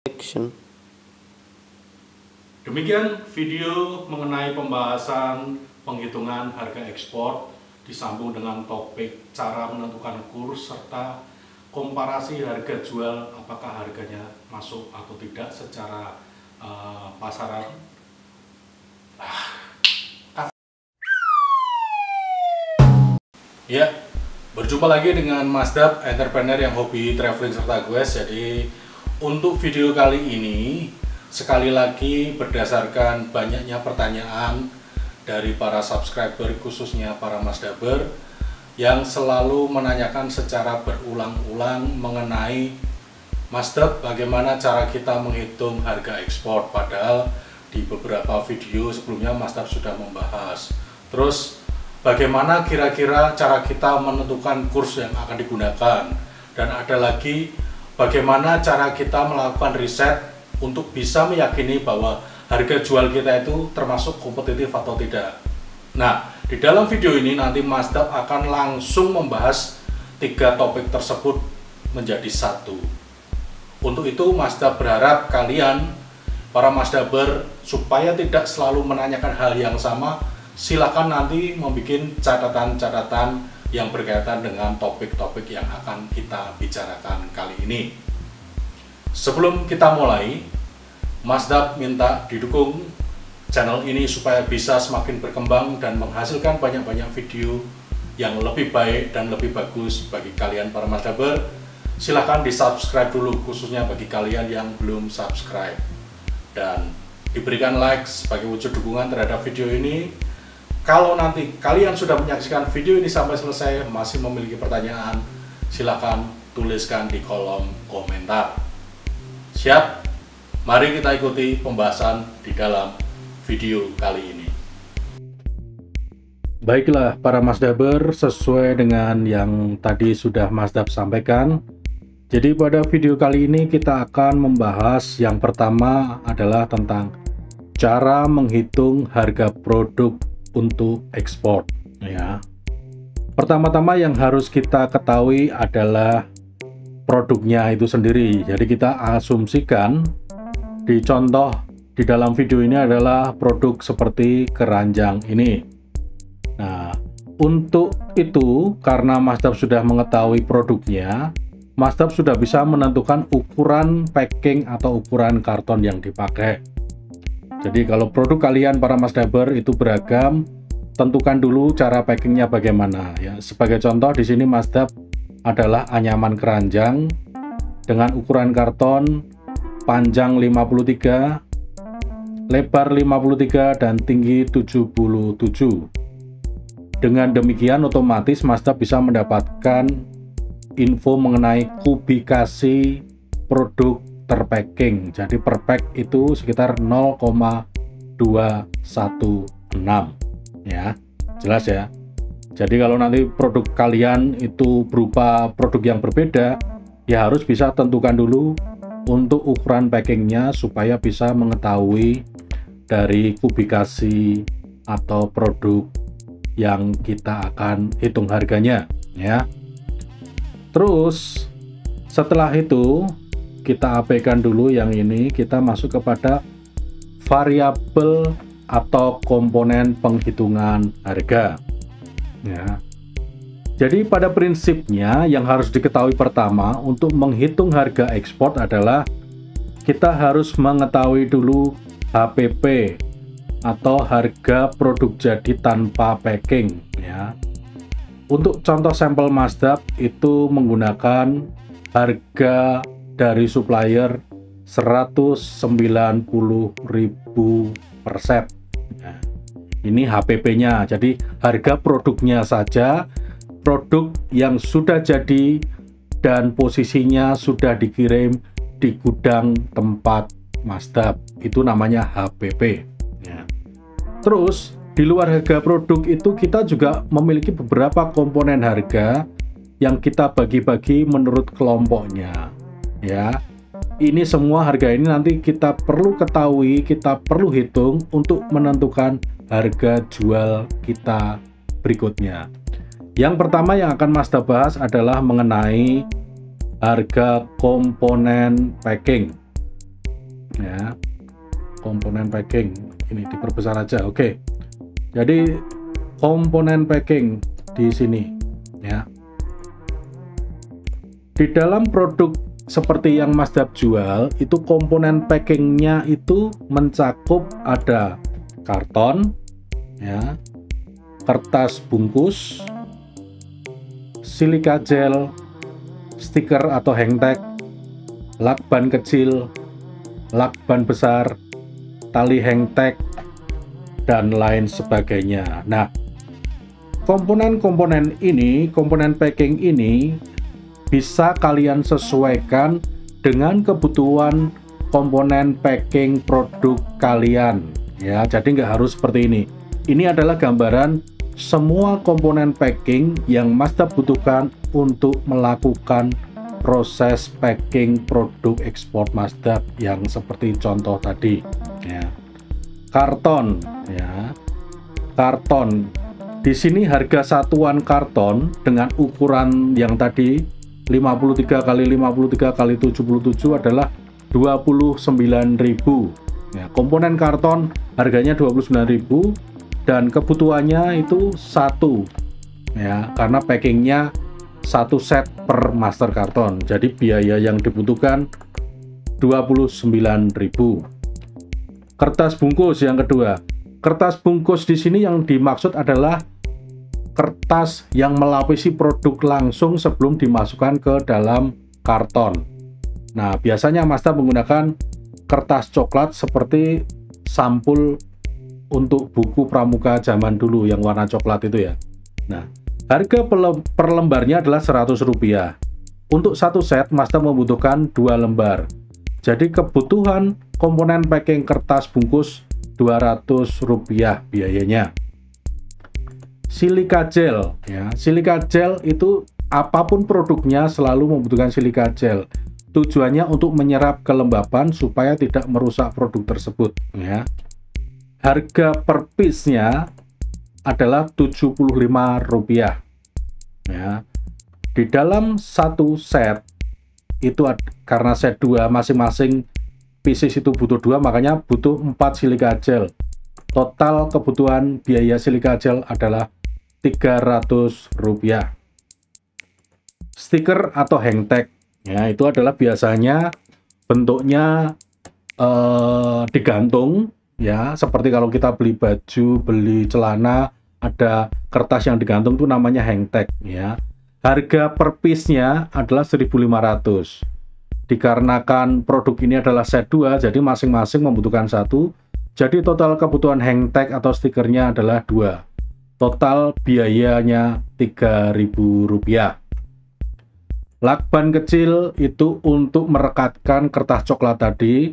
Action. Demikian video mengenai pembahasan penghitungan harga ekspor disambung dengan topik cara menentukan kurs serta komparasi harga jual, apakah harganya masuk atau tidak secara pasaran. Ya, berjumpa lagi dengan Mas Dap, entrepreneur yang hobi traveling serta goes. Jadi untuk video kali ini sekali lagi berdasarkan banyaknya pertanyaan dari para subscriber, khususnya para Masdaber yang selalu menanyakan secara berulang-ulang mengenai Mas Dap, bagaimana cara kita menghitung harga ekspor, padahal di beberapa video sebelumnya Mas Dap sudah membahas. Terus bagaimana kira-kira cara kita menentukan kurs yang akan digunakan, dan ada lagi bagaimana cara kita melakukan riset untuk bisa meyakini bahwa harga jual kita itu termasuk kompetitif atau tidak. Nah, di dalam video ini nanti Mas Dap akan langsung membahas 3 topik tersebut menjadi satu. Untuk itu Mas Dap berharap kalian, para Masdaber, supaya tidak selalu menanyakan hal yang sama, silakan nanti membuat catatan-catatan yang berkaitan dengan topik-topik yang akan kita bicarakan kali ini. Sebelum kita mulai, Mas Dap minta didukung channel ini supaya bisa semakin berkembang dan menghasilkan banyak-banyak video yang lebih baik dan lebih bagus bagi kalian para Masdaber. Silahkan di subscribe dulu, khususnya bagi kalian yang belum subscribe, dan diberikan like sebagai wujud dukungan terhadap video ini. Kalau nanti kalian sudah menyaksikan video ini sampai selesai masih memiliki pertanyaan, silahkan tuliskan di kolom komentar. Siap? Mari kita ikuti pembahasan di dalam video kali ini. Baiklah para Masdaber, sesuai dengan yang tadi sudah Mas Dap sampaikan, jadi pada video kali ini kita akan membahas yang pertama adalah tentang cara menghitung harga produk untuk ekspor, ya. Pertama-tama yang harus kita ketahui adalah produknya itu sendiri. Jadi kita asumsikan di contoh di dalam video ini adalah produk seperti keranjang ini. Nah, untuk itu karena Mas Dap sudah mengetahui produknya, Mas Dap sudah bisa menentukan ukuran packing atau ukuran karton yang dipakai. Jadi kalau produk kalian para Masdaber itu beragam, tentukan dulu cara packingnya bagaimana, ya. Sebagai contoh di sini Mas Dap adalah anyaman keranjang dengan ukuran karton panjang 53, lebar 53 dan tinggi 77. Dengan demikian otomatis Mas Dap bisa mendapatkan info mengenai kubikasi produk terpacking. Jadi per pack itu sekitar 0,216, ya. Jelas ya. Jadi kalau nanti produk kalian itu berupa produk yang berbeda, ya harus bisa tentukan dulu untuk ukuran packingnya supaya bisa mengetahui dari kubikasi atau produk yang kita akan hitung harganya, ya. Terus setelah itu kita abaikan dulu yang ini, kita masuk kepada variabel atau komponen penghitungan harga, ya. Jadi pada prinsipnya yang harus diketahui pertama untuk menghitung harga ekspor adalah kita harus mengetahui dulu HPP atau harga produk jadi tanpa packing, ya. Untuk contoh sampel Mas Dap itu menggunakan harga dari supplier 190.000 per set. Nah, ini HPP-nya. Jadi harga produknya saja, produk yang sudah jadi dan posisinya sudah dikirim di gudang tempat Mas Dap, itu namanya HPP, ya. Terus di luar harga produk itu kita juga memiliki beberapa komponen harga yang kita bagi-bagi menurut kelompoknya, ya. Ini semua harga ini nanti kita perlu ketahui, kita perlu hitung untuk menentukan harga jual kita berikutnya. Yang pertama yang akan Mas Dap bahas adalah mengenai harga komponen packing. ya. Komponen packing ini diperbesar aja. Oke. Jadi komponen packing di sini ya. Di dalam produk seperti yang Masdap jual itu komponen packingnya itu mencakup ada karton ya, kertas bungkus, silika gel, stiker atau hangtag, lakban kecil, lakban besar, tali hangtag, dan lain sebagainya. Nah, komponen-komponen ini, komponen packing ini bisa kalian sesuaikan dengan kebutuhan komponen packing produk kalian ya. Jadi nggak harus seperti ini. Ini adalah gambaran semua komponen packing yang Masdap butuhkan untuk melakukan proses packing produk ekspor Masdap yang seperti contoh tadi ya. Karton ya. Karton. Di sini harga satuan karton dengan ukuran yang tadi 53 kali 53 kali 77 adalah 29.000 ya. Komponen karton harganya 29.000 dan kebutuhannya itu satu ya, karena packingnya satu set per master karton. Jadi biaya yang dibutuhkan 29.000. Kertas bungkus yang kedua. Kertas bungkus di sini yang dimaksud adalah kertas yang melapisi produk langsung sebelum dimasukkan ke dalam karton. Nah, biasanya Masdap menggunakan kertas coklat seperti sampul untuk buku pramuka zaman dulu yang warna coklat itu ya. Nah, harga per lembarnya adalah Rp100. Untuk satu set, Masdap membutuhkan 2 lembar. Jadi kebutuhan komponen packing kertas bungkus Rp200 biayanya. Silika gel ya. Silika gel itu apapun produknya selalu membutuhkan silika gel. Tujuannya untuk menyerap kelembapan supaya tidak merusak produk tersebut ya. Harga per piece-nya adalah Rp75 ya. Di dalam satu set itu karena set 2 masing-masing pieces itu butuh 2, makanya butuh 4 silika gel. Total kebutuhan biaya silika gel adalah Rp300. Stiker atau hangtag ya, itu adalah biasanya bentuknya digantung ya, seperti kalau kita beli baju, beli celana, ada kertas yang digantung itu namanya hangtag ya. Harga per piece-nya adalah 1.500. Dikarenakan produk ini adalah set 2, jadi masing-masing membutuhkan 1. Jadi total kebutuhan hangtag atau stikernya adalah 2. Total biayanya Rp3.000. Lakban kecil itu untuk merekatkan kertas coklat tadi,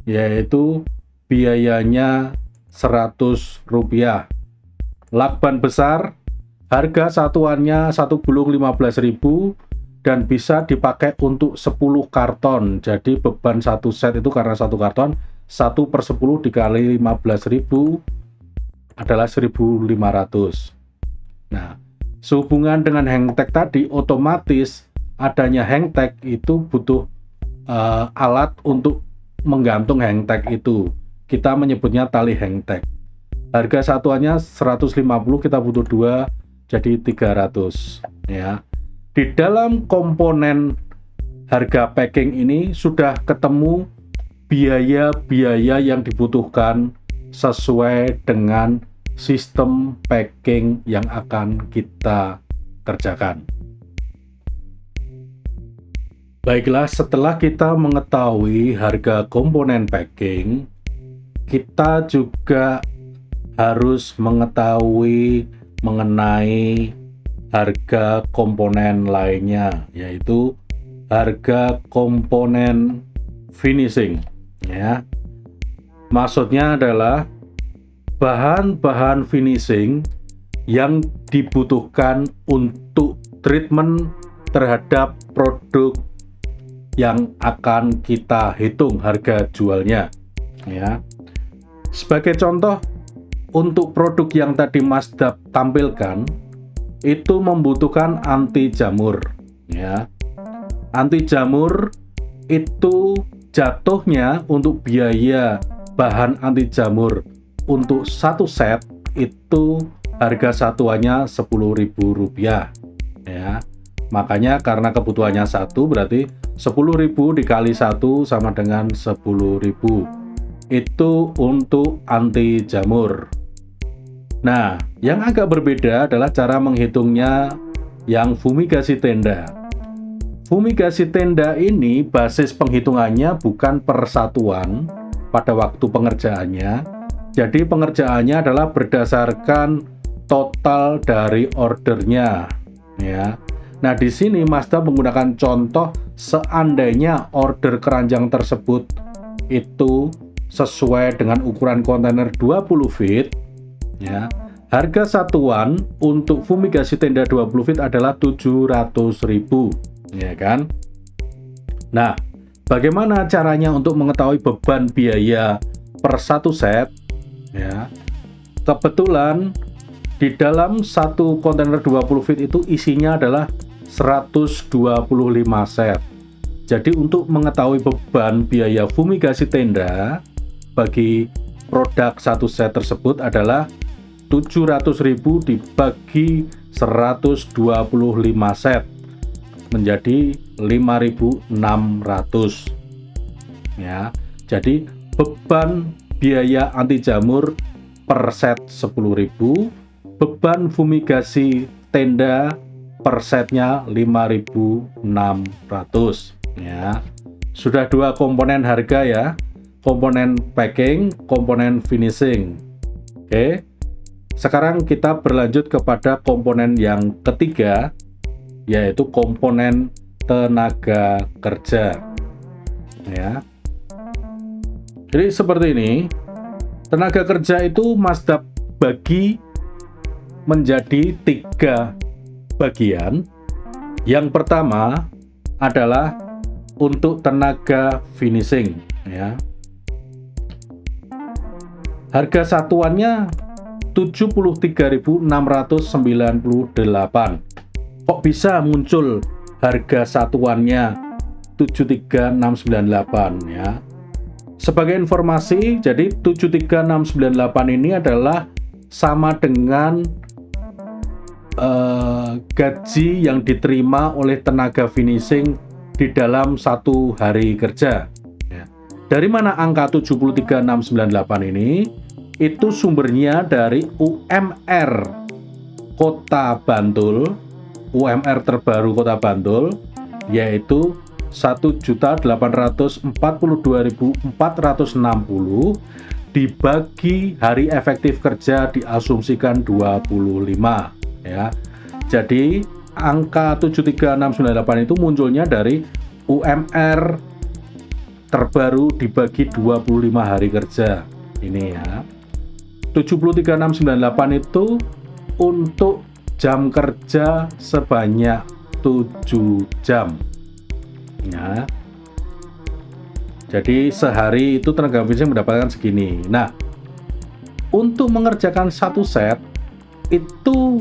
yaitu biayanya Rp100. Lakban besar, harga satuannya 1 gulung 15.000 dan bisa dipakai untuk 10 karton. Jadi beban satu set itu karena satu karton, 1/10 dikali 15.000 adalah 1.500. Nah, sehubungan dengan hangtag tadi, otomatis adanya hangtag itu butuh alat untuk menggantung hangtag itu. Kita menyebutnya tali hangtag. Harga satuannya 150, kita butuh 2, jadi 300 ya. Di dalam komponen harga packing ini sudah ketemu biaya-biaya yang dibutuhkan sesuai dengan sistem packing yang akan kita kerjakan. Baiklah, setelah kita mengetahui harga komponen packing, kita juga harus mengetahui mengenai harga komponen lainnya, yaitu harga komponen finishing ya. Maksudnya adalah bahan-bahan finishing yang dibutuhkan untuk treatment terhadap produk yang akan kita hitung harga jualnya ya. Sebagai contoh, untuk produk yang tadi Masdap tampilkan itu membutuhkan anti jamur ya. Anti jamur itu jatuhnya untuk biaya bahan anti jamur untuk satu set itu harga satuannya Rp10.000 ya. Makanya karena kebutuhannya satu berarti 10.000 dikali 1 sama dengan 10.000. Itu untuk anti jamur. Nah, yang agak berbeda adalah cara menghitungnya yang fumigasi tenda. Fumigasi tenda ini basis penghitungannya bukan per satuan pada waktu pengerjaannya. Jadi pengerjaannya adalah berdasarkan total dari ordernya ya. Nah, di sini Mazda menggunakan contoh seandainya order keranjang tersebut itu sesuai dengan ukuran kontainer 20 feet ya. Harga satuan untuk fumigasi tenda 20 feet adalah 700.000 ya kan. Nah, bagaimana caranya untuk mengetahui beban biaya per satu set ya? Kebetulan di dalam satu kontainer 20 feet itu isinya adalah 125 set. Jadi untuk mengetahui beban biaya fumigasi tenda bagi produk satu set tersebut adalah 700.000 dibagi 125 set menjadi 5.600 ya. Jadi beban biaya anti jamur per set 10.000, beban fumigasi tenda per setnya 5.600 ya. Sudah dua komponen harga ya, komponen packing, komponen finishing. Oke, sekarang kita berlanjut kepada komponen yang ketiga, yaitu komponen tenaga kerja ya. Jadi seperti ini, tenaga kerja itu Mazda bagi menjadi 3 bagian. Yang pertama adalah untuk tenaga finishing ya. Harga satuannya 73.698. Kok bisa muncul harga satuannya 73698 ya? Sebagai informasi, jadi 73698 ini adalah sama dengan gaji yang diterima oleh tenaga finishing di dalam satu hari kerja ya. Dari mana angka 73698 ini? Itu sumbernya dari UMR Kota Bantul, UMR terbaru Kota Bantul, yaitu 1.842.460 dibagi hari efektif kerja diasumsikan 25 ya. Jadi angka 73698 itu munculnya dari UMR terbaru dibagi 25 hari kerja ini ya. 73698 itu untuk jam kerja sebanyak 7 jam ya. Jadi sehari itu tenaga finishing mendapatkan segini. Nah, untuk mengerjakan satu set itu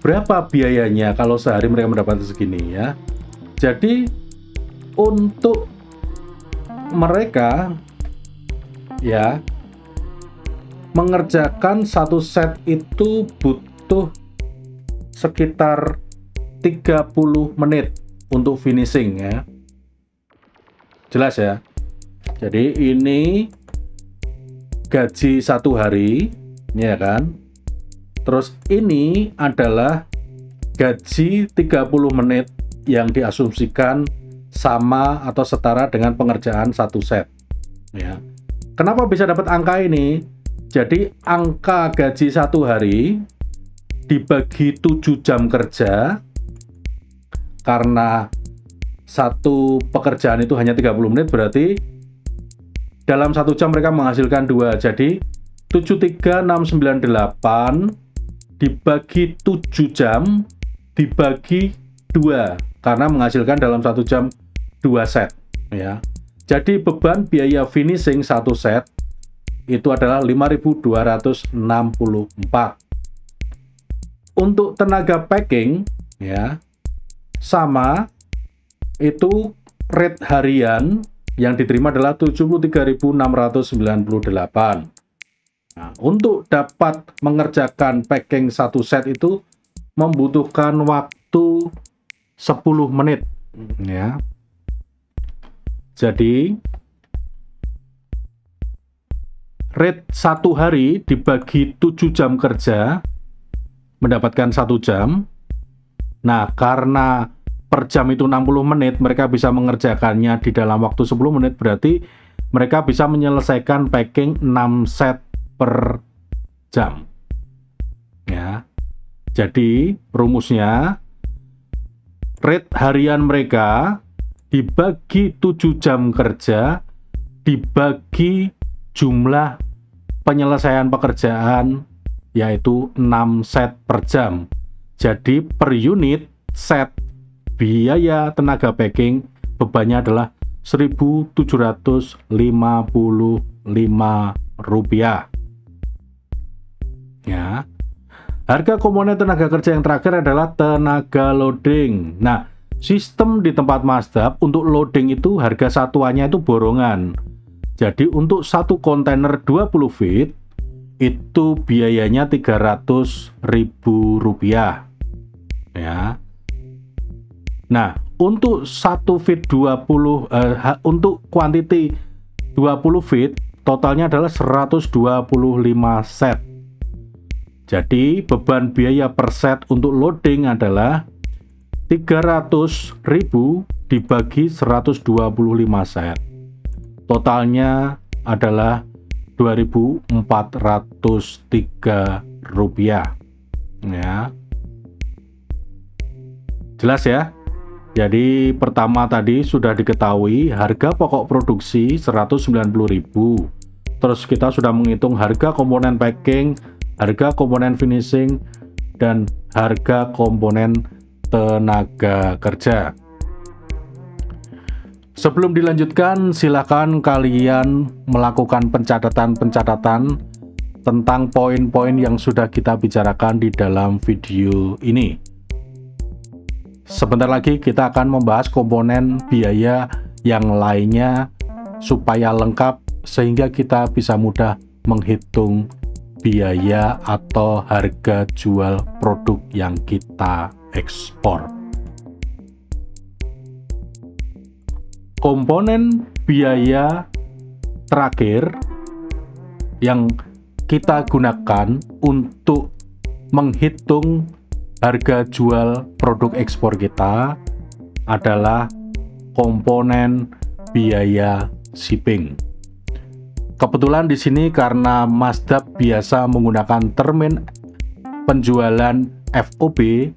berapa biayanya kalau sehari mereka mendapatkan segini ya. Jadi untuk mereka ya mengerjakan satu set itu butuh sekitar 30 menit untuk finishing ya. Jelas ya. Jadi ini gaji satu hari ya kan. Terus ini adalah gaji 30 menit yang diasumsikan sama atau setara dengan pengerjaan satu set ya. Kenapa bisa dapat angka ini? Jadi angka gaji satu hari dibagi 7 jam kerja, karena satu pekerjaan itu hanya 30 menit, berarti dalam 1 jam mereka menghasilkan 2. Jadi 73698 dibagi 7 jam dibagi 2, karena menghasilkan dalam 1 jam 2 set ya. Jadi beban biaya finishing satu set itu adalah 5.264. Untuk tenaga packing ya sama, itu rate harian yang diterima adalah 73.698. Nah, untuk dapat mengerjakan packing satu set itu membutuhkan waktu 10 menit ya. Jadi rate 1 hari dibagi 7 jam kerja mendapatkan 1 jam. Nah, karena per jam itu 60 menit, mereka bisa mengerjakannya di dalam waktu 10 menit, berarti mereka bisa menyelesaikan packing 6 set per jam. Ya. Jadi, rumusnya rate harian mereka dibagi 7 jam kerja dibagi jumlah penyelesaian pekerjaan, yaitu 6 set per jam. Jadi per unit set biaya tenaga packing bebannya adalah Rp1.755. Ya. Harga komponen tenaga kerja yang terakhir adalah tenaga loading. Nah, sistem di tempat Masdap untuk loading itu harga satuannya itu borongan. Jadi untuk satu kontainer 20 feet itu biayanya Rp300.000. Ya. Nah, untuk 1 feet 20 untuk quantity 20 feet totalnya adalah 125 set. Jadi beban biaya per set untuk loading adalah 300.000 dibagi 125 set. Totalnya adalah Rp2.403. Ya. Jelas ya? Jadi pertama tadi sudah diketahui harga pokok produksi 190.000. Terus kita sudah menghitung harga komponen packing, harga komponen finishing, dan harga komponen tenaga kerja. Sebelum dilanjutkan, silakan kalian melakukan pencatatan-pencatatan tentang poin-poin yang sudah kita bicarakan di dalam video ini. Sebentar lagi kita akan membahas komponen biaya yang lainnya supaya lengkap sehingga kita bisa mudah menghitung biaya atau harga jual produk yang kita ekspor. Komponen biaya terakhir yang kita gunakan untuk menghitung harga jual produk ekspor kita adalah komponen biaya shipping. Kebetulan di sini karena Masdap biasa menggunakan termin penjualan FOB,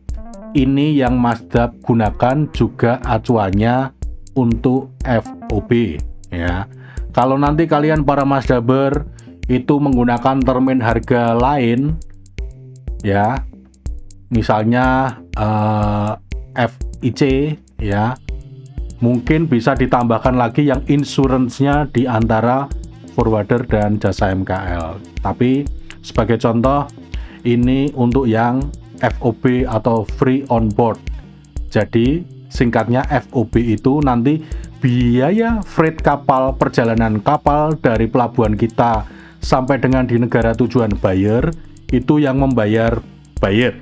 ini yang Masdap gunakan juga acuannya untuk FOB ya. Kalau nanti kalian para Masdaber itu menggunakan termin harga lain ya, misalnya FIC ya, mungkin bisa ditambahkan lagi yang insurance-nya di antara forwarder dan jasa MKL. Tapi sebagai contoh ini untuk yang FOB atau free on board. Jadi singkatnya FOB itu nanti biaya freight kapal, perjalanan kapal dari pelabuhan kita sampai dengan di negara tujuan buyer itu yang membayar buyer.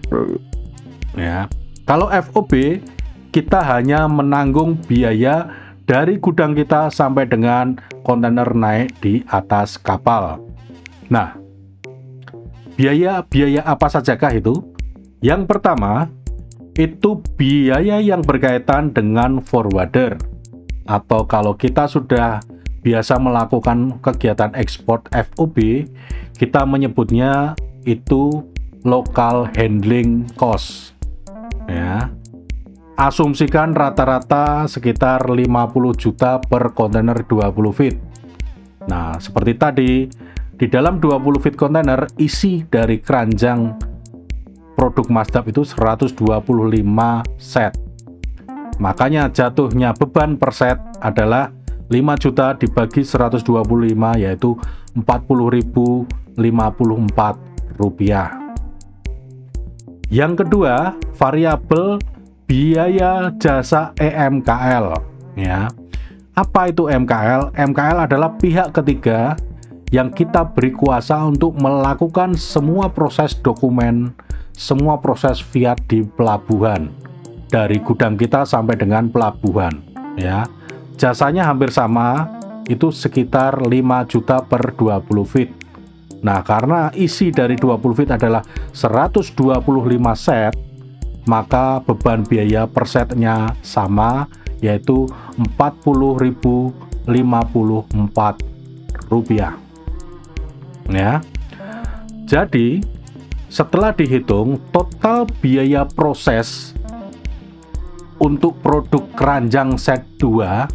Ya. Kalau FOB kita hanya menanggung biaya dari gudang kita sampai dengan kontainer naik di atas kapal. Nah, biaya apa sajakah itu? Yang pertama, itu biaya yang berkaitan dengan forwarder. Atau kalau kita sudah biasa melakukan kegiatan ekspor FOB, kita menyebutnya itu local handling cost. Ya. Asumsikan rata-rata sekitar 50 juta per kontainer 20 feet. Nah, seperti tadi, di dalam 20 feet kontainer, isi dari keranjang produk Masdap itu 125 set. Makanya jatuhnya beban per set adalah 5 juta dibagi 125, yaitu Rp40.054. Yang kedua, variabel biaya jasa EMKL ya. Apa itu MKL? MKL adalah pihak ketiga yang kita beri kuasa untuk melakukan semua proses dokumen, semua proses fiat di pelabuhan, dari gudang kita sampai dengan pelabuhan, ya. Jasanya hampir sama, itu sekitar 5 juta per 20 feet. Nah, karena isi dari 20 feet adalah 125 set, maka beban biaya per setnya sama, yaitu Rp40.054. Ya. Jadi, setelah dihitung total biaya proses untuk produk keranjang set 2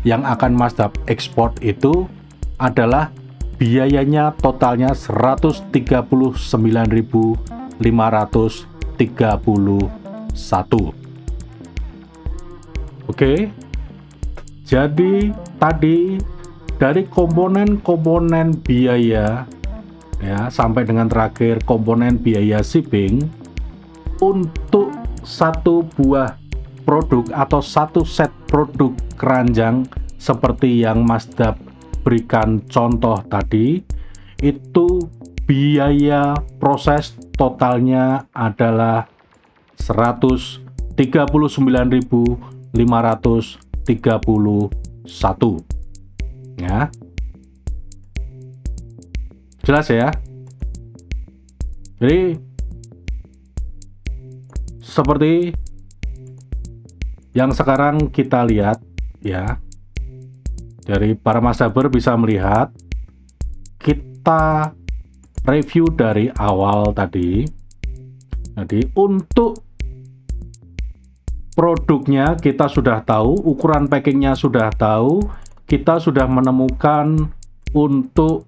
yang akan Mazda ekspor itu adalah biayanya totalnya Rp139.531. Oke. Jadi tadi dari komponen-komponen biaya, ya, sampai dengan terakhir komponen biaya shipping, untuk satu buah produk atau satu set produk keranjang seperti yang Mazda berikan contoh tadi, itu biaya proses totalnya adalah Rp139.531. Ya. Jelas ya? Jadi seperti yang sekarang kita lihat, ya, dari para Mazdaber bisa melihat, kita review dari awal tadi. Jadi untuk produknya kita sudah tahu, ukuran packingnya sudah tahu, kita sudah menemukan untuk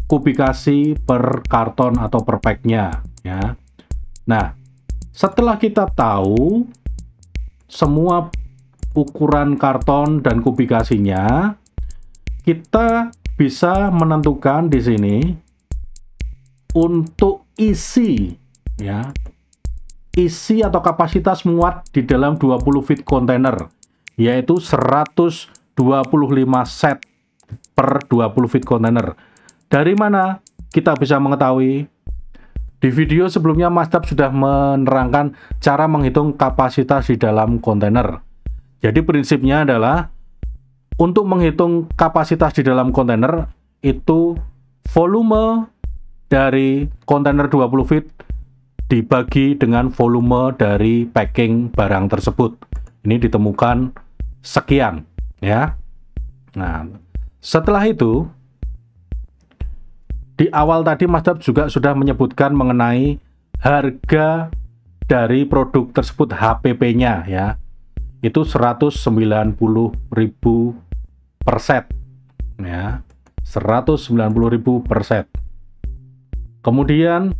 kubikasi per karton atau per packnya, ya. Nah, setelah kita tahu semua ukuran karton dan kubikasinya, kita bisa menentukan di sini untuk isi, ya, isi atau kapasitas muat di dalam 20 feet kontainer, yaitu 125 set per 20 feet kontainer. Dari mana kita bisa mengetahui? Di video sebelumnya Mazda sudah menerangkan cara menghitung kapasitas di dalam kontainer. Jadi prinsipnya adalah untuk menghitung kapasitas di dalam kontainer itu volume dari kontainer 20 feet dibagi dengan volume dari packing barang tersebut. Ini ditemukan sekian, ya. Nah, setelah itu di awal tadi Mazda juga sudah menyebutkan mengenai harga dari produk tersebut, HPP-nya, ya. Itu 190.000 per set, ya. 190.000 per set. Kemudian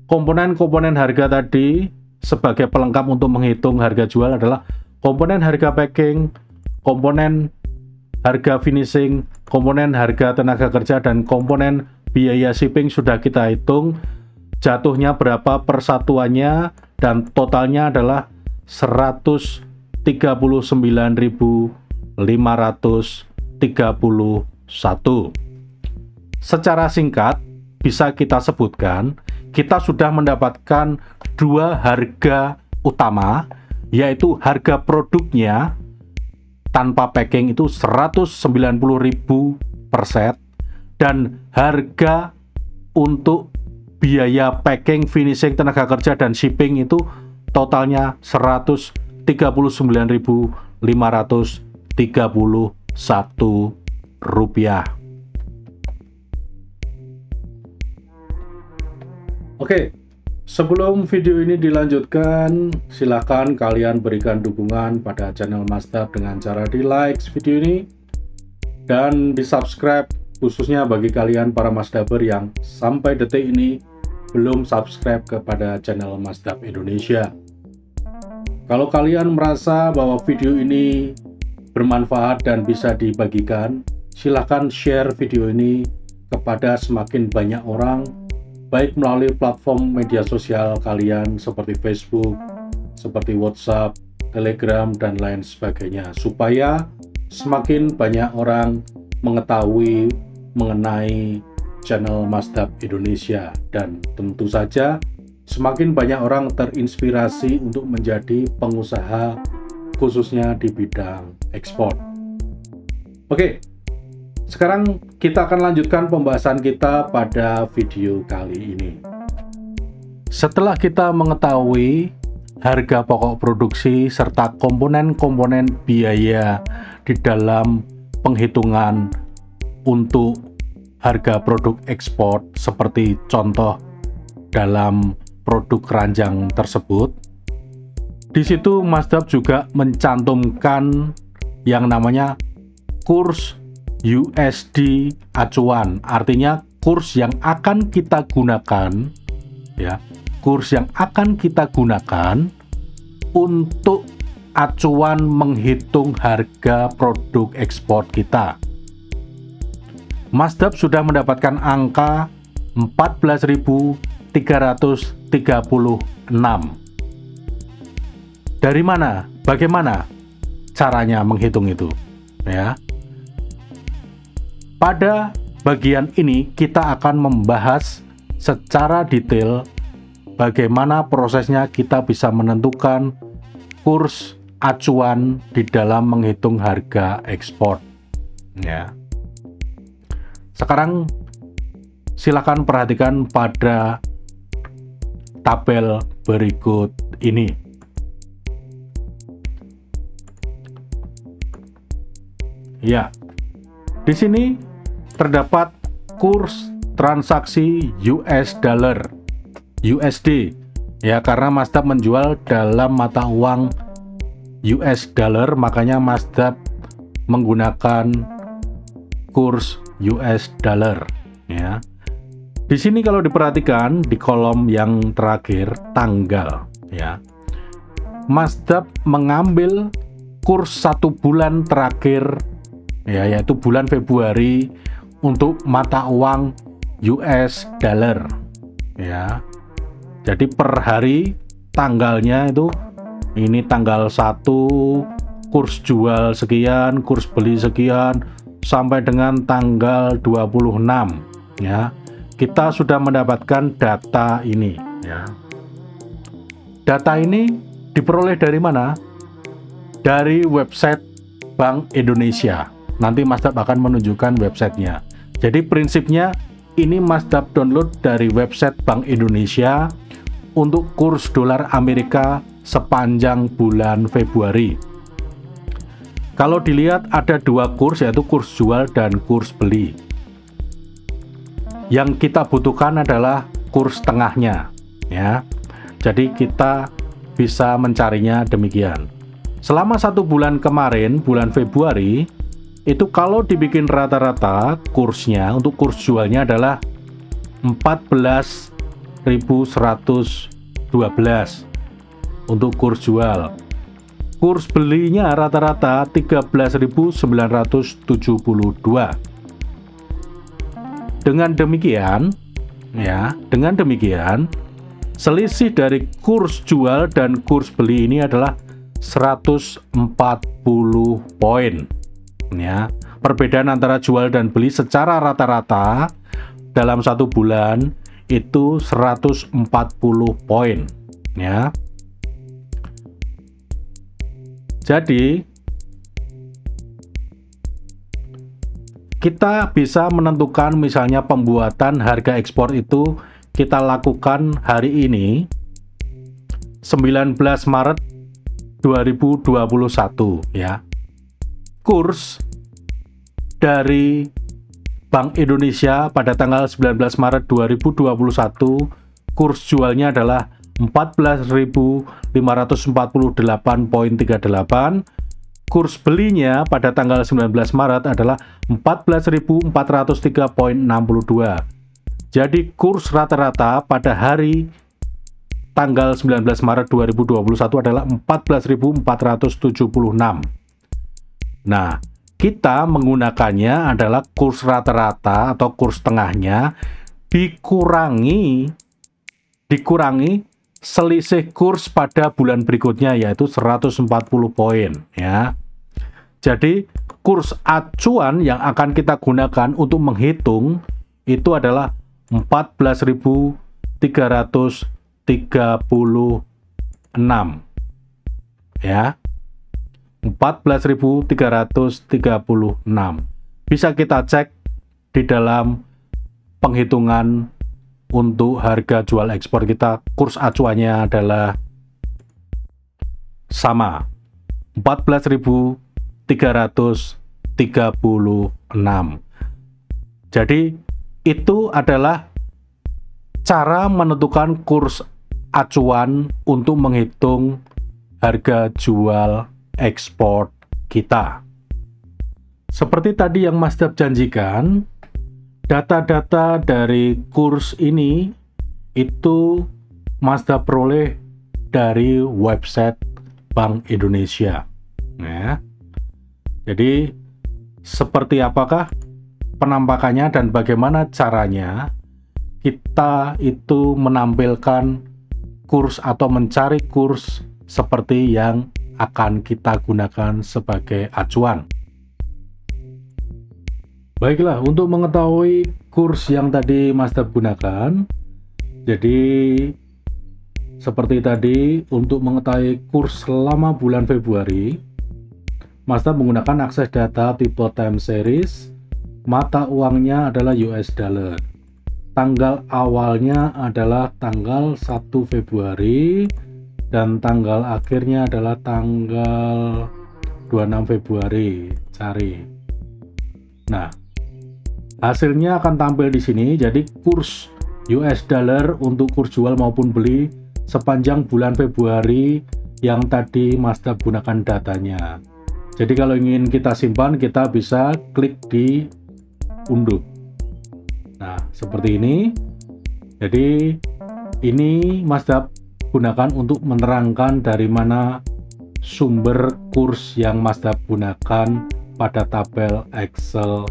komponen-komponen harga tadi sebagai pelengkap untuk menghitung harga jual adalah komponen harga packing, komponen harga finishing, komponen harga tenaga kerja, dan komponen biaya shipping sudah kita hitung jatuhnya berapa persatuannya, dan totalnya adalah 139.531. Secara singkat bisa kita sebutkan, kita sudah mendapatkan dua harga utama, yaitu harga produknya tanpa packing itu 190.000 per set, dan harga untuk biaya packing, finishing, tenaga kerja, dan shipping itu totalnya Rp139.531. Oke, sebelum video ini dilanjutkan, silahkan kalian berikan dukungan pada channel Mazda dengan cara di like video ini dan di subscribe, khususnya bagi kalian para Mazdaber yang sampai detik ini belum subscribe kepada channel Mazda Indonesia. Kalau kalian merasa bahwa video ini bermanfaat dan bisa dibagikan, silahkan share video ini kepada semakin banyak orang, baik melalui platform media sosial kalian seperti Facebook, seperti WhatsApp, Telegram, dan lain sebagainya, supaya semakin banyak orang mengetahui mengenai channel Masdap Indonesia, dan tentu saja semakin banyak orang terinspirasi untuk menjadi pengusaha khususnya di bidang ekspor. Oke, sekarang kita akan lanjutkan pembahasan kita pada video kali ini. Setelah kita mengetahui harga pokok produksi serta komponen-komponen biaya di dalam penghitungan untuk harga produk ekspor seperti contoh dalam produk keranjang tersebut, di situ Masdap juga mencantumkan yang namanya kurs USD acuan, artinya kurs yang akan kita gunakan, ya, kurs yang akan kita gunakan untuk acuan menghitung harga produk ekspor kita. Masdap sudah mendapatkan angka 14.336. Dari mana? Bagaimana caranya menghitung itu? Ya. Pada bagian ini kita akan membahas secara detail bagaimana prosesnya kita bisa menentukan kurs acuan di dalam menghitung harga ekspor. Ya. Sekarang silakan perhatikan pada tabel berikut ini. Ya, di sini terdapat kurs transaksi US dollar, USD. Ya, karena Masdap menjual dalam mata uang US dollar, makanya Masdap menggunakan kurs US dollar. Ya, di sini kalau diperhatikan di kolom yang terakhir tanggal, ya, Masdap mengambil kurs 1 bulan terakhir, ya, yaitu bulan Februari untuk mata uang US dollar. Ya, jadi per hari tanggalnya itu ini tanggal 1, kurs jual sekian, kurs beli sekian, sampai dengan tanggal 26. Ya, kita sudah mendapatkan data ini. Ya, data ini diperoleh dari mana? Dari website Bank Indonesia. Nanti Masdap akan menunjukkan websitenya. Jadi prinsipnya ini Masdap download dari website Bank Indonesia untuk kurs dolar Amerika sepanjang bulan Februari. Kalau dilihat ada 2 kurs, yaitu kurs jual dan kurs beli. Yang kita butuhkan adalah kurs tengahnya, ya. Jadi kita bisa mencarinya demikian. Selama 1 bulan kemarin, bulan Februari, itu kalau dibikin rata-rata kursnya untuk kurs jualnya adalah 14.112 untuk kurs jual. Kurs belinya rata-rata 13.972. Dengan demikian, ya, dengan demikian selisih dari kurs jual dan kurs beli ini adalah 140 poin. Ya, perbedaan antara jual dan beli secara rata-rata dalam 1 bulan itu 140 poin. Ya. Jadi kita bisa menentukan misalnya pembuatan harga ekspor itu kita lakukan hari ini 19 Maret 2021, ya. Kurs dari Bank Indonesia pada tanggal 19 Maret 2021, kurs jualnya adalah 14.548,38. Kurs belinya pada tanggal 19 Maret adalah 14.403,62. Jadi kurs rata-rata pada hari tanggal 19 Maret 2021 adalah 14.476. Nah, kita menggunakannya adalah kurs rata-rata atau kurs tengahnya dikurangi selisih kurs pada bulan berikutnya, yaitu 140 poin, ya. Jadi kurs acuan yang akan kita gunakan untuk menghitung itu adalah 14.336 ya. 14.336 bisa kita cek di dalam penghitungan untuk harga jual ekspor kita. Kurs acuannya adalah sama 14.336. Jadi itu adalah cara menentukan kurs acuan untuk menghitung harga jual ekspor kita. Seperti tadi yang Mas Dap janjikan, data-data dari kurs ini itu Mas Dap peroleh dari website Bank Indonesia. Nah, jadi seperti apakah penampakannya dan bagaimana caranya kita itu menampilkan kurs atau mencari kurs seperti yang akan kita gunakan sebagai acuan. Baiklah, untuk mengetahui kurs yang tadi Mas Dap gunakan, jadi seperti tadi, untuk mengetahui kurs selama bulan Februari, Mas Dap menggunakan akses data tipe time series, mata uangnya adalah US dollar. Tanggal awalnya adalah tanggal 1 Februari dan tanggal akhirnya adalah tanggal 26 Februari. Cari. Nah, hasilnya akan tampil di sini. Jadi kurs US dollar untuk kurs jual maupun beli sepanjang bulan Februari yang tadi Mas Dap gunakan datanya. Jadi kalau ingin kita simpan, kita bisa klik di unduh. Nah, seperti ini. Jadi ini Mas Dap gunakan untuk menerangkan dari mana sumber kurs yang Mas Dap gunakan pada tabel Excel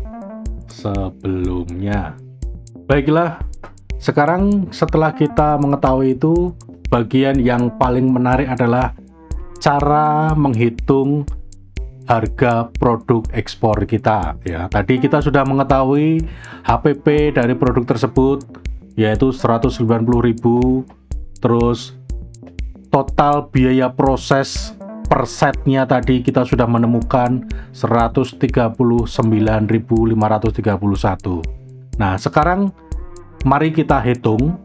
sebelumnya. Baiklah, sekarang setelah kita mengetahui itu, bagian yang paling menarik adalah cara menghitung harga produk ekspor kita. Ya, tadi kita sudah mengetahui HPP dari produk tersebut yaitu 190.000, terus total biaya proses per setnya tadi kita sudah menemukan 139.531. Nah, sekarang mari kita hitung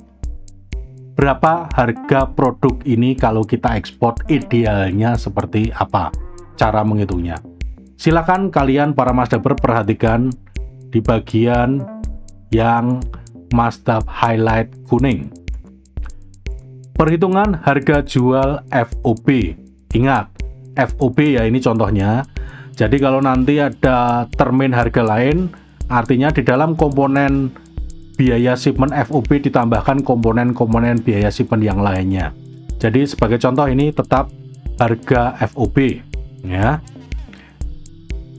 berapa harga produk ini kalau kita ekspor, idealnya seperti apa cara menghitungnya. Silakan kalian para Mas Dapper perhatikan di bagian yang Mas Dap highlight kuning. Perhitungan harga jual FOB. Ingat, FOB ya, ini contohnya. Jadi kalau nanti ada termin harga lain, artinya di dalam komponen biaya shipment FOB ditambahkan komponen-komponen biaya shipment yang lainnya. Jadi sebagai contoh ini tetap harga FOB ya.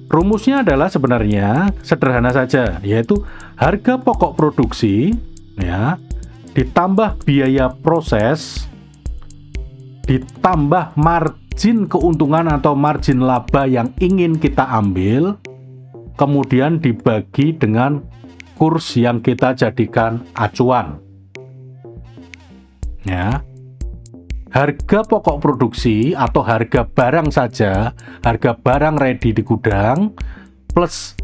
Rumusnya adalah sebenarnya sederhana saja, yaitu harga pokok produksi ya ditambah biaya proses ditambah margin keuntungan atau margin laba yang ingin kita ambil, kemudian dibagi dengan kurs yang kita jadikan acuan. Ya. Harga pokok produksi atau harga barang saja, harga barang ready di gudang, plus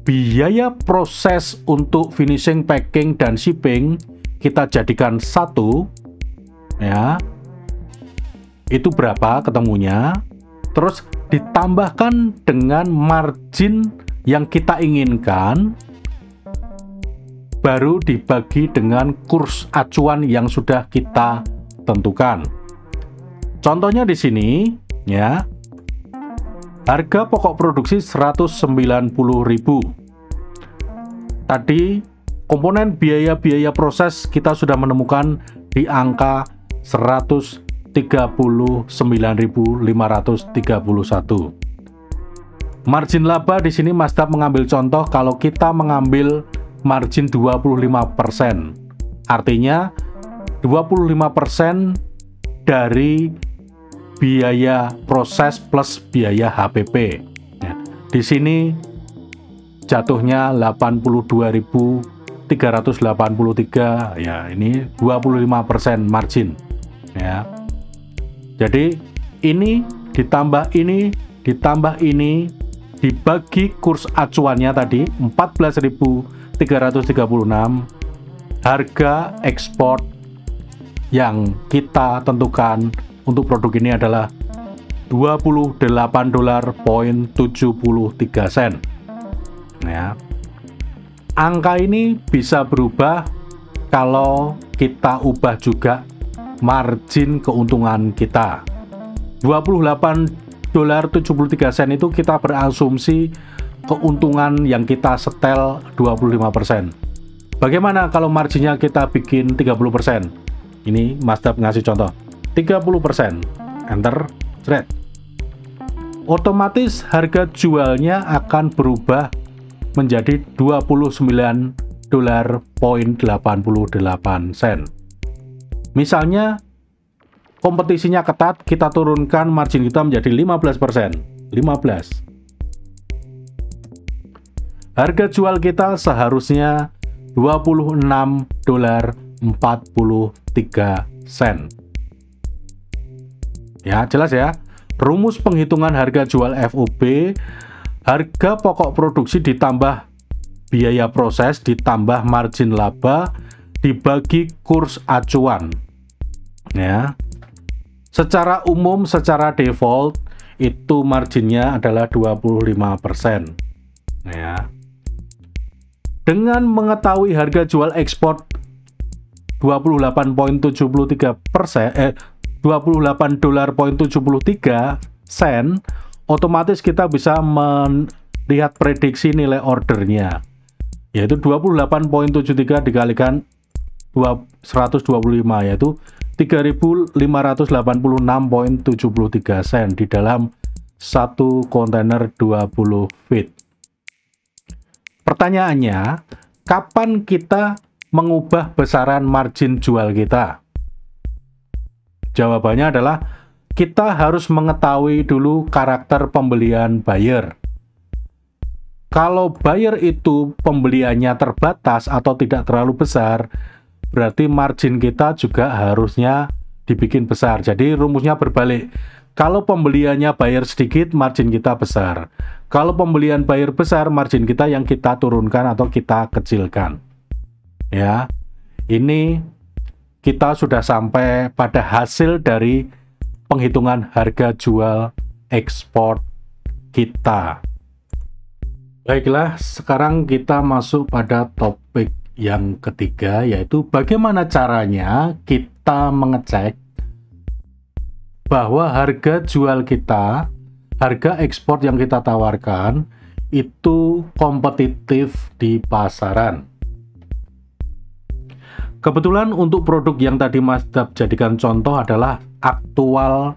biaya proses untuk finishing, packing, dan shipping, kita jadikan satu, ya. Itu berapa ketemunya, terus ditambahkan dengan margin yang kita inginkan, baru dibagi dengan kurs acuan yang sudah kita tentukan. Contohnya di sini ya. Harga pokok produksi 190.000. Tadi komponen biaya proses kita sudah menemukan di angka 139.531. Margin laba di sini Mas Dap mengambil contoh kalau kita mengambil margin 25%. Artinya 25% dari biaya proses plus biaya HPP. Ya. Di sini jatuhnya 82.383, ya ini 25% margin ya. Jadi ini ditambah ini dibagi kurs acuannya tadi 14.336, harga ekspor yang kita tentukan untuk produk ini adalah $28.73 ya. Angka ini bisa berubah kalau kita ubah juga margin keuntungan kita. $28.73 itu kita berasumsi keuntungan yang kita setel 25%. Bagaimana kalau marginnya kita bikin 30%? Ini Masdap ngasih contoh 30%, enter, thread. Otomatis harga jualnya akan berubah menjadi $29.88. Misalnya kompetisinya ketat, kita turunkan margin kita menjadi 15%. Harga jual kita seharusnya $26.43. Ya, jelas ya. Rumus penghitungan harga jual FOB, harga pokok produksi ditambah biaya proses ditambah margin laba dibagi kurs acuan. Ya. Secara umum, secara default itu marginnya adalah 25%. Ya. Dengan mengetahui harga jual ekspor $28.73, otomatis kita bisa melihat prediksi nilai ordernya, yaitu 28.73 dikalikan 125, yaitu 3.586.73 sen di dalam satu kontainer 20 feet. Pertanyaannya, kapan kita mengubah besaran margin jual kita? Jawabannya adalah kita harus mengetahui dulu karakter pembelian buyer. Kalau buyer itu pembeliannya terbatas atau tidak terlalu besar, berarti margin kita juga harusnya dibikin besar. Jadi rumusnya berbalik. Kalau pembeliannya buyer sedikit, margin kita besar. Kalau pembelian buyer besar, margin kita yang kita turunkan atau kita kecilkan. Ya, ini kita sudah sampai pada hasil dari penghitungan harga jual ekspor kita. Baiklah, sekarang kita masuk pada topik yang ketiga, yaitu bagaimana caranya kita mengecek bahwa harga jual kita, harga ekspor yang kita tawarkan itu kompetitif di pasaran. Kebetulan untuk produk yang tadi Masdap jadikan contoh adalah aktual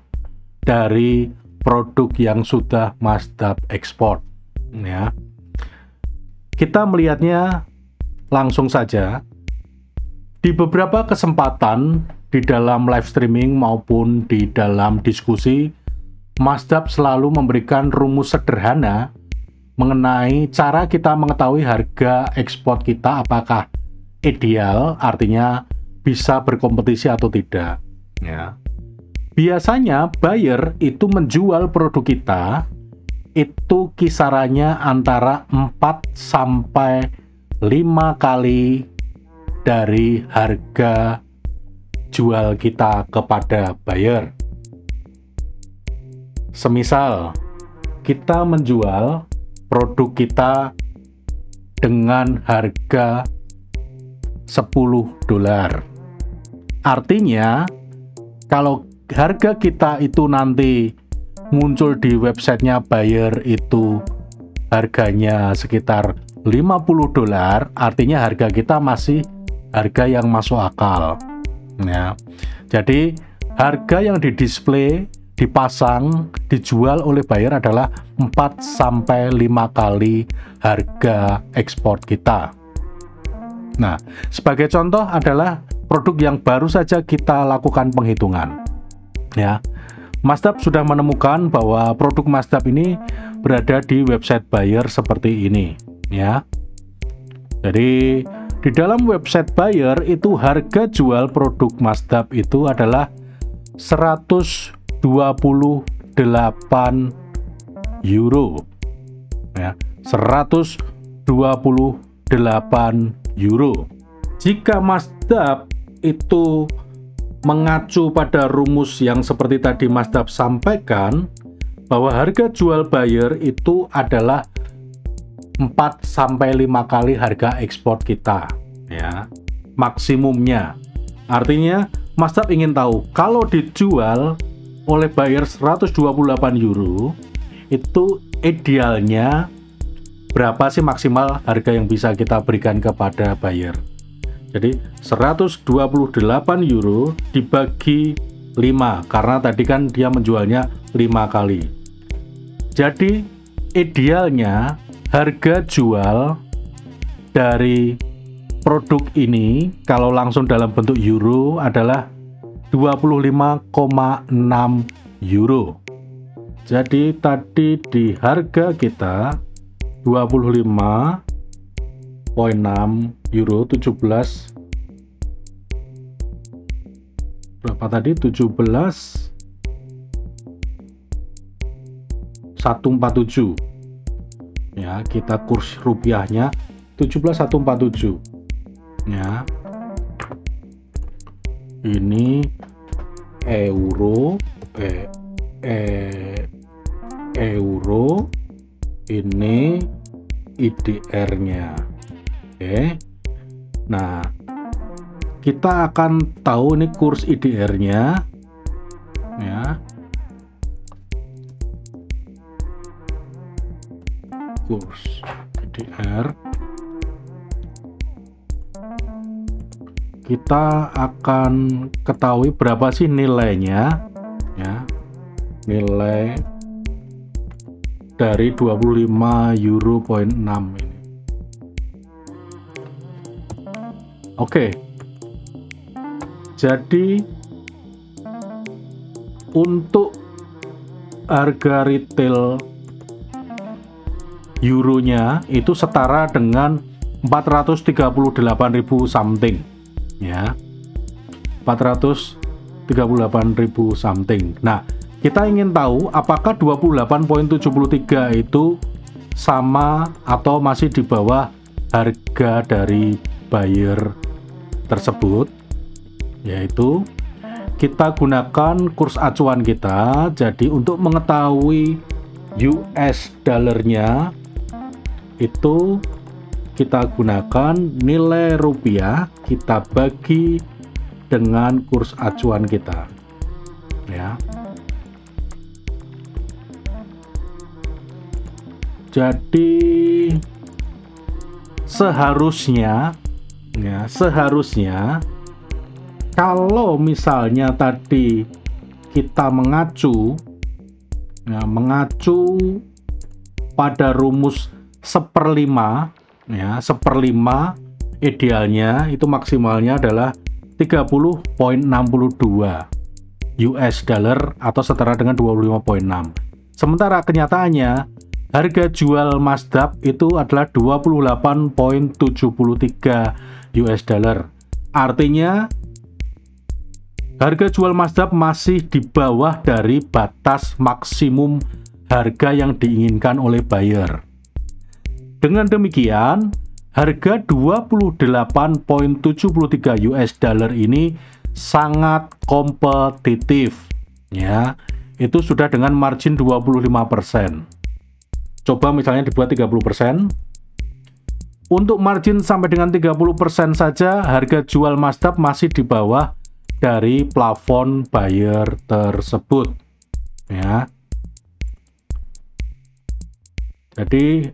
dari produk yang sudah Masdap ekspor. Ya. Kita melihatnya langsung saja. Di beberapa kesempatan di dalam live streaming maupun di dalam diskusi, Masdap selalu memberikan rumus sederhana mengenai cara kita mengetahui harga ekspor kita apakah ideal, artinya bisa berkompetisi atau tidak. Ya. Biasanya buyer itu menjual produk kita itu kisarannya antara 4 sampai 5 kali dari harga jual kita kepada buyer. Semisal kita menjual produk kita dengan harga $10. Artinya, kalau harga kita itu nanti muncul di websitenya buyer itu harganya sekitar $50, artinya harga kita masih harga yang masuk akal. Ya. Jadi, harga yang didisplay, dipasang, dijual oleh buyer adalah 4-5 kali harga ekspor kita. Nah, sebagai contoh adalah produk yang baru saja kita lakukan penghitungan. Ya, Masdap sudah menemukan bahwa produk Masdap ini berada di website buyer seperti ini, ya. Jadi di dalam website buyer itu harga jual produk Masdap itu adalah 128 euro, ya, 128 euro. Jika Masdap itu mengacu pada rumus yang seperti tadi Masdap sampaikan, bahwa harga jual buyer itu adalah 4-5 kali harga ekspor kita, ya, maksimumnya. Artinya Masdap ingin tahu kalau dijual oleh buyer 128 euro itu idealnya berapa sih maksimal harga yang bisa kita berikan kepada buyer. Jadi 128 euro dibagi 5, karena tadi kan dia menjualnya 5 kali. Jadi idealnya harga jual dari produk ini kalau langsung dalam bentuk euro adalah 25,6 euro. Jadi tadi di harga kita 25,6 euro, 17 berapa tadi, 17,147, ya, kita kurs rupiahnya 17,147, ya. Ini euro, euro, ini IDR-nya. Oke. Nah, kita akan tahu nih kurs IDR-nya, ya. Kurs IDR. Kita akan ketahui berapa sih nilainya, ya. Nilai dari 25 euro,6 ini. Oke. Jadi untuk harga retail euronya itu setara dengan 438.000 something, ya. 438.000 something. Nah, kita ingin tahu apakah 28,73 itu sama atau masih di bawah harga dari buyer tersebut, yaitu kita gunakan kurs acuan kita. Jadi untuk mengetahui US dollarnya itu kita gunakan nilai rupiah kita bagi dengan kurs acuan kita, ya. Jadi seharusnya, ya, seharusnya kalau misalnya tadi kita mengacu, ya, mengacu pada rumus 1/5, ya, 1/5 idealnya itu maksimalnya adalah 30,62 US dollar atau setara dengan 25,6. Sementara kenyataannya harga jual Masdap itu adalah 28,73 US dollar. Artinya harga jual Masdap masih di bawah dari batas maksimum harga yang diinginkan oleh buyer. Dengan demikian, harga 28,73 US dollar ini sangat kompetitif, ya. Itu sudah dengan margin 25%. Coba misalnya dibuat 30%. Untuk margin sampai dengan 30% saja harga jual Masdap masih di bawah dari plafon buyer tersebut, ya. Jadi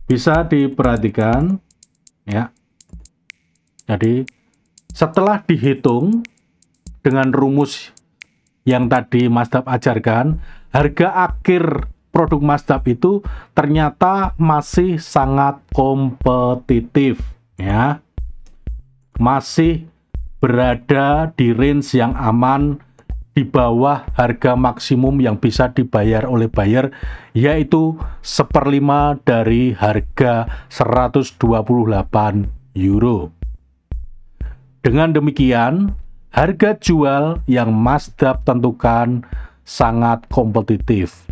bisa diperhatikan, ya. Jadi setelah dihitung dengan rumus yang tadi Masdap ajarkan, harga akhir produk Masdap itu ternyata masih sangat kompetitif, ya. Masih berada di range yang aman di bawah harga maksimum yang bisa dibayar oleh buyer, yaitu 1/5 dari harga 128 euro. Dengan demikian, harga jual yang Mazda tentukan sangat kompetitif.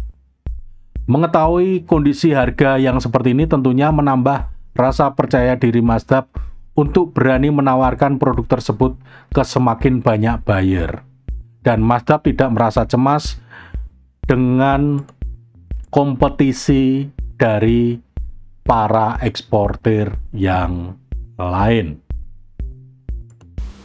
Mengetahui kondisi harga yang seperti ini tentunya menambah rasa percaya diri Mazda untuk berani menawarkan produk tersebut ke semakin banyak buyer. Dan Mazda tidak merasa cemas dengan kompetisi dari para eksportir yang lain.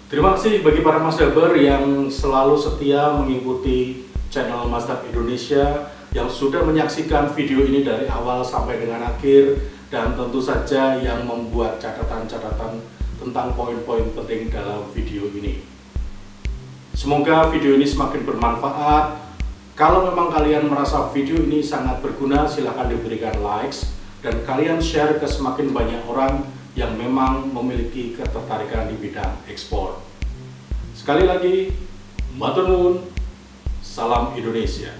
Terima kasih bagi para Mazdaber yang selalu setia mengikuti channel Mazda Indonesia, yang sudah menyaksikan video ini dari awal sampai dengan akhir, dan tentu saja yang membuat catatan-catatan tentang poin-poin penting dalam video ini. Semoga video ini semakin bermanfaat. Kalau memang kalian merasa video ini sangat berguna, silahkan diberikan likes dan kalian share ke semakin banyak orang yang memang memiliki ketertarikan di bidang ekspor. Sekali lagi, matur nuwun, salam Indonesia.